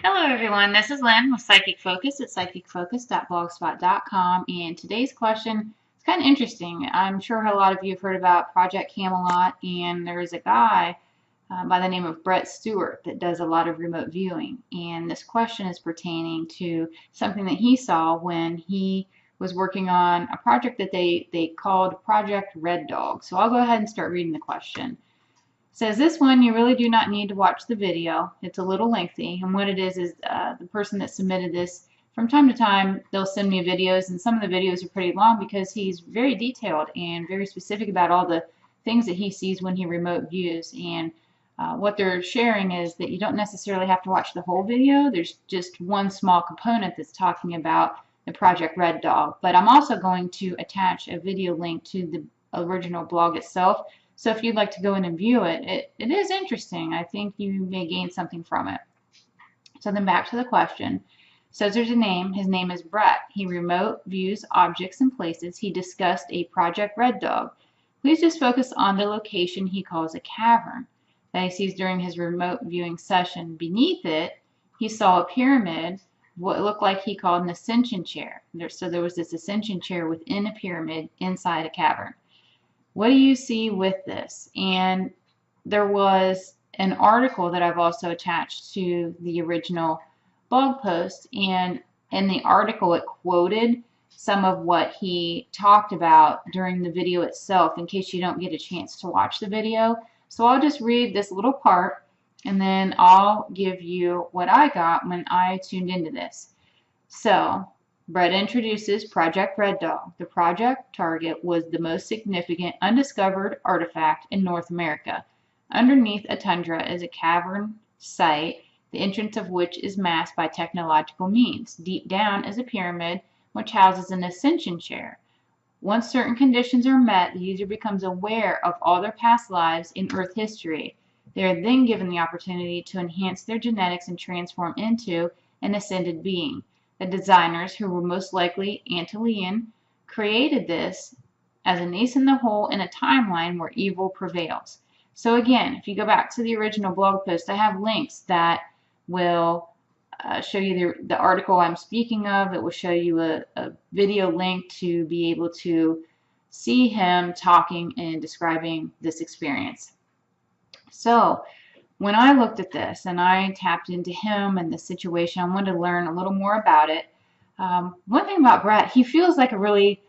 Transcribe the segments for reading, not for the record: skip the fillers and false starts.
Hello everyone, this is Lynn with Psychic Focus at psychicfocus.blogspot.com, and today's question is kind of interesting. I'm sure a lot of you have heard about Project Camelot, and there's a guy by the name of Stuart that does a lot of remote viewing, and this question is pertaining to something that he saw when he was working on a project that they called Project Red Dog. So I'll go ahead and start reading the question. Says this one, you really do not need to watch the video. It's a little lengthy, and what it is the person that submitted this, from time to time, they'll send me videos, and some of the videos are pretty long because he's very detailed and very specific about all the things that he sees when he remote views. And what they're sharing is that you don't necessarily have to watch the whole video. There's just one small component that's talking about the Project Red Dog. But I'm also going to attach a video link to the original blog itself. So if you'd like to go in and view it, it is interesting. I think you may gain something from it. So then back to the question. Says there's a name. His name is Brett. He remote views objects and places. He discussed a Project Red Dog. Please just focus on the location he calls a cavern that he sees during his remote viewing session. Beneath it, he saw a pyramid, what looked like he called an ascension chair. So there was this ascension chair within a pyramid inside a cavern. What do you see with this? And there was an article that I've also attached to the original blog post, and in the article it quoted some of what he talked about during the video itself in case you don't get a chance to watch the video. So I'll just read this little part and then I'll give you what I got when I tuned into this. So Brett introduces Project Red Dog. The project target was the most significant undiscovered artifact in North America. Underneath a tundra is a cavern site, the entrance of which is masked by technological means. Deep down is a pyramid, which houses an ascension chair. Once certain conditions are met, the user becomes aware of all their past lives in Earth history. They are then given the opportunity to enhance their genetics and transform into an ascended being. The designers, who were most likely Antillean, created this as a niche in the hole in a timeline where evil prevails. So again, if you go back to the original blog post, I have links that will show you the article I'm speaking of. It will show you a video link to be able to see him talking and describing this experience. So when I looked at this and I tapped into him and the situation, I wanted to learn a little more about it. One thing about Brett, he feels like a really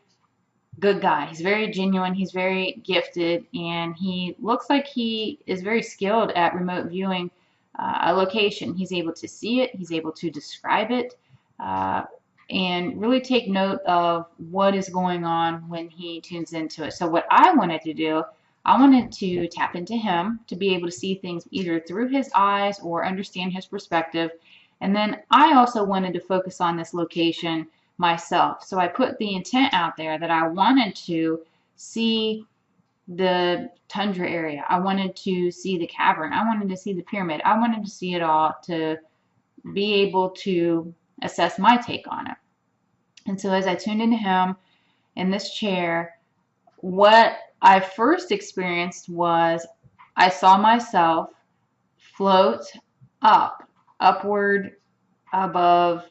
good guy. He's very genuine, he's very gifted, and he looks like he is very skilled at remote viewing a location. He's able to see it, he's able to describe it, and really take note of what is going on when he tunes into it. So what I wanted to do, I wanted to tap into him to be able to see things either through his eyes or understand his perspective. And then I also wanted to focus on this location myself. So I put the intent out there that I wanted to see the tundra area. I wanted to see the cavern. I wanted to see the pyramid. I wanted to see it all to be able to assess my take on it. And so as I tuned into him in this chair, what I first experienced was I saw myself float upward above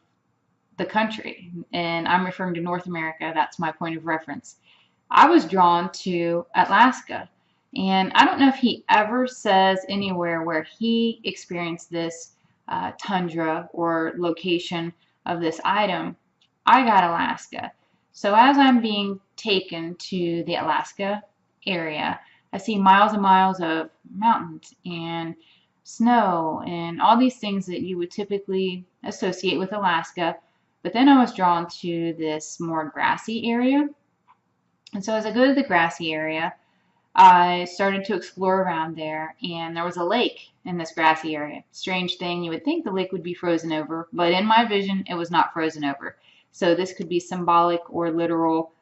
the country, and I'm referring to North America. That's my point of reference. I was drawn to Alaska, and I don't know if he ever says anywhere where he experienced this tundra or location of this item. I got Alaska. So as I'm being taken to the Alaska area, I see miles and miles of mountains and snow and all these things that you would typically associate with Alaska. But then I was drawn to this more grassy area. And so as I go to the grassy area, I started to explore around there, and there was a lake in this grassy area. Strange thing, you would think the lake would be frozen over, but in my vision, it was not frozen over. So this could be symbolic or literal,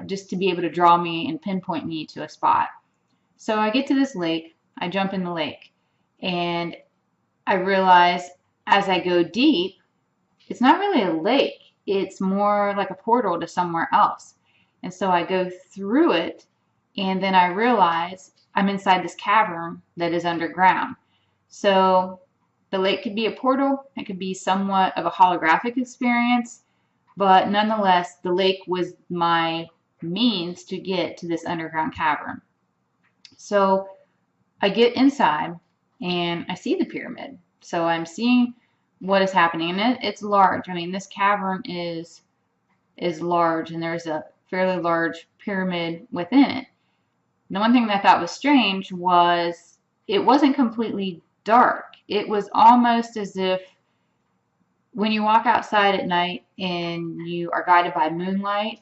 just to be able to draw me and pinpoint me to a spot. So I get to this lake, I jump in the lake, and I realize as I go deep, it's not really a lake, it's more like a portal to somewhere else. And so I go through it, and then I realize I'm inside this cavern that is underground. So The lake could be a portal, it could be somewhat of a holographic experience, but nonetheless, the lake was my means to get to this underground cavern. So I get inside and I see the pyramid. So I'm seeing what is happening, and it's large. I mean, this cavern is large, and there's a fairly large pyramid within it. The one thing that I thought was strange was it wasn't completely dark. It was almost as if when you walk outside at night and you are guided by moonlight,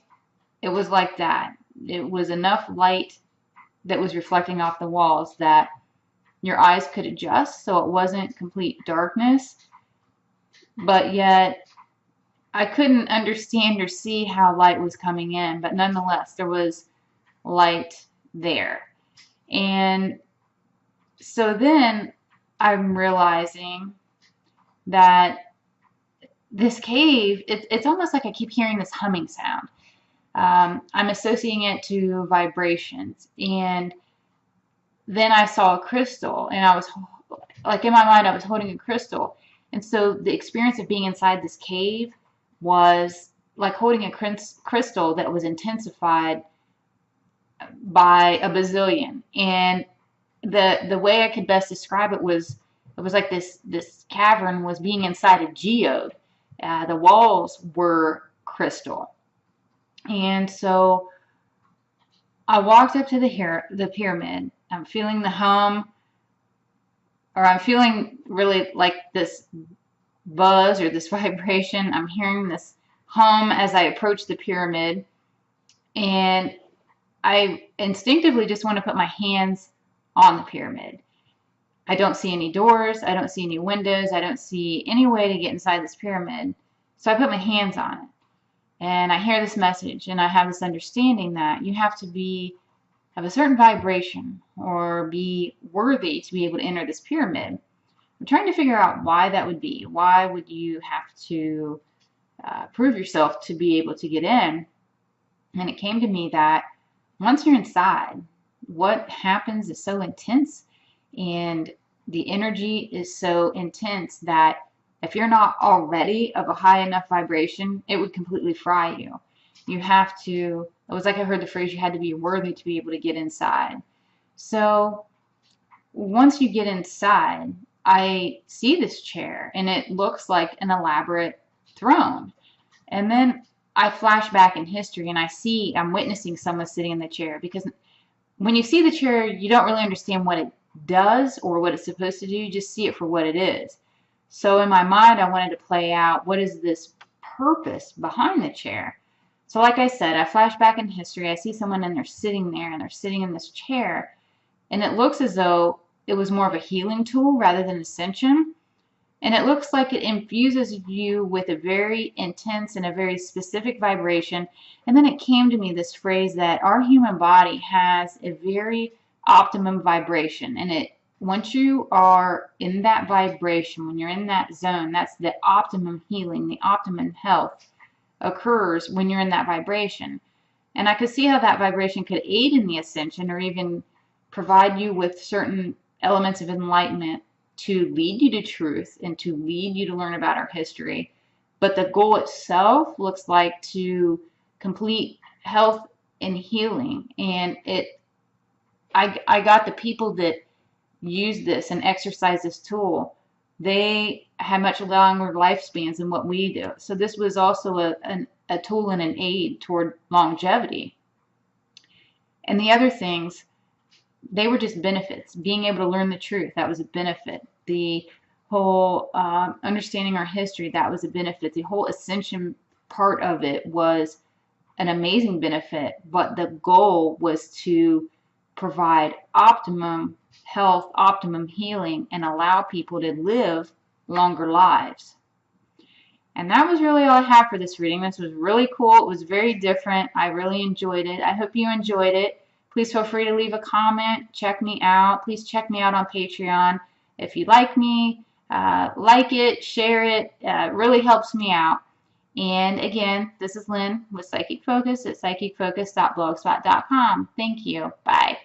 it was like that. It was enough light that was reflecting off the walls that your eyes could adjust, so it wasn't complete darkness, but yet I couldn't understand or see how light was coming in, but nonetheless, there was light there. And so then I'm realizing that this cave, it's almost like I keep hearing this humming sound. I'm associating it to vibrations. And then I saw a crystal, and I was like, in my mind, I was holding a crystal. And so the experience of being inside this cave was like holding a crystal that was intensified by a bazillion. And the way I could best describe it was like this cavern was being inside a geode. The walls were crystal. And so I walked up to the pyramid. I'm feeling the hum, or I'm feeling really like this buzz or this vibration. I'm hearing this hum as I approach the pyramid, and I instinctively just want to put my hands on the pyramid. I don't see any doors, I don't see any windows, I don't see any way to get inside this pyramid. So I put my hands on it, and I hear this message, and I have this understanding that you have to have a certain vibration or be worthy to be able to enter this pyramid. I'm trying to figure out why that would be. Why would you have to prove yourself to be able to get in? And it came to me that once you're inside, what happens is so intense, and the energy is so intense that if you're not already of a high enough vibration, it would completely fry you. You have to, it was like I heard the phrase, you had to be worthy to be able to get inside. So once you get inside, I see this chair, and it looks like an elaborate throne. And then I flash back in history, and I'm witnessing someone sitting in the chair, because when you see the chair, you don't really understand what it does or what it's supposed to do. You just see it for what it is. So in my mind, I wanted to play out, what is this purpose behind the chair? So like I said, I flash back in history, I see someone, and they're sitting there, and they're sitting in this chair, and it looks as though it was more of a healing tool rather than ascension. And it looks like it infuses you with a very intense and a very specific vibration. And then it came to me, this phrase, that our human body has a very optimum vibration. And once you are in that vibration, when you're in that zone, that's the optimum healing, the optimum health occurs when you're in that vibration. And I could see how that vibration could aid in the ascension, or even provide you with certain elements of enlightenment to lead you to truth and to lead you to learn about our history. But the goal itself looks like to complete health and healing. And I got the people that use this and exercise this tool, they had much longer lifespans than what we do. So this was also a tool and an aid toward longevity. And the other things, they were just benefits. Being able to learn the truth, that was a benefit. The whole understanding our history, that was a benefit. The whole ascension part of it was an amazing benefit, but the goal was to provide optimum health, optimum healing, and allow people to live longer lives. And that was really all I have for this reading. This was really cool. It was very different. I really enjoyed it. I hope you enjoyed it. Please feel free to leave a comment. Check me out. Please check me out on Patreon. If you like me, like it, share it. It really helps me out. And again, this is Lynn with Psychic Focus at psychicfocus.blogspot.com. Thank you. Bye.